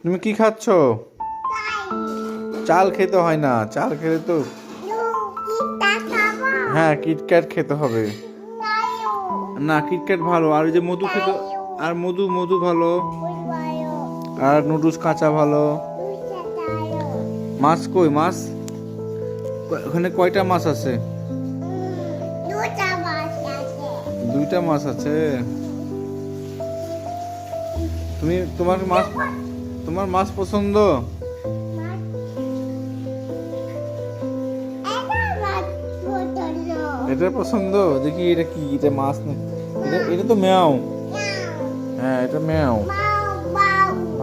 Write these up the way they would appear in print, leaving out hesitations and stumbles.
তুমি কি খাচ্ছ? চাল খেতে হয় না, চাল খেলে তো হ্যাঁ কিটক্যাট খেতে হবে। না কিটক্যাট ভালো, আর ওই যে মধু খেতে, আর মধু মধু ভালো, আর নুডলস কাঁচা ভালো। মাছ কই মাছ? ওখানে কয়টা মাছ আছে? দুইটা মাছ আছে। তোমার মাছ পছন্দ? এটা পছন্দ? দেখি এটা কি, এটা মাছ না, এটা এটা তো ম্যাও। হ্যাঁ এটা ম্যাও।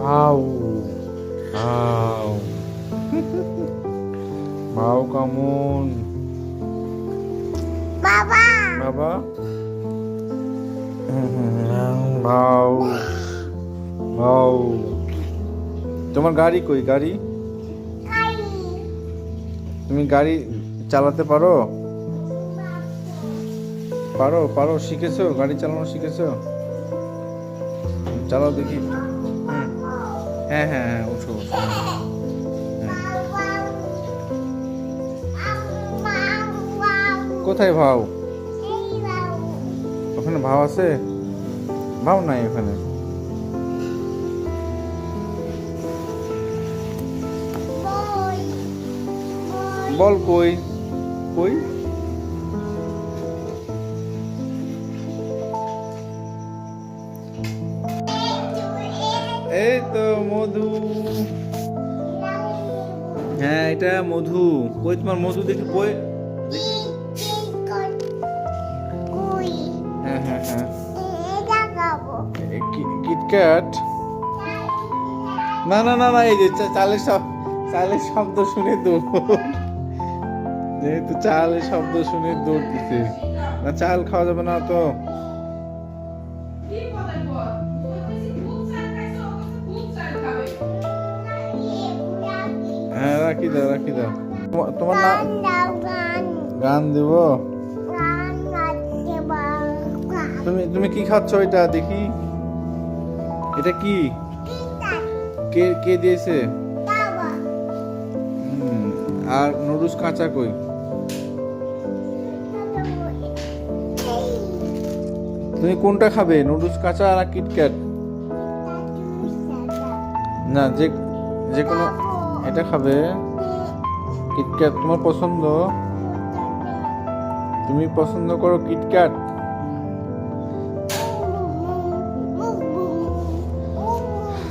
ভাউ ভাউ ভাউ কেমন বাবা? ভাউ ভাউ। তোমার গাড়ি কই? গাড়ি তুমি গাড়ি চালাতে পারো? পারো পারো, শিখেছো? গাড়ি চালানো শিখেছো? চালাও দেখি। হ্যাঁ হ্যাঁ হ্যাঁ ওঠো ওঠো। কোথায় ভাও? ওখানে ভাও আছে? ভাও নাই ওখানে। বল কই কই? এই তো মধু। হ্যাঁ এটা মধু। কই তোমার মধু? দেখি কই। হ্যাঁ হ্যাঁ হ্যাঁ কিটক্যাট। না না না না, এই যে চালের শব্দ শুনে দৌড়, যেহেতু চালের শব্দ শুনে দৌড় দিতে। না চাল খাওয়া যাবে না তো। হ্যাঁ রাখি দাও রাখি দাও। তোমার নাম? গান দেব? তুমি তুমি কি খাচ্ছ এটা দেখি? এটা কি? কে কে দিয়েছে? আর নুডলস কাঁচা কই? তুমি কোনটা খাবে, নুডলস কাঁচা আর কিটক্যাট? না যে যে কোনো এটা খাবে। কিটক্যাট তোমার পছন্দ? তুমি পছন্দ করো কিটক্যাট?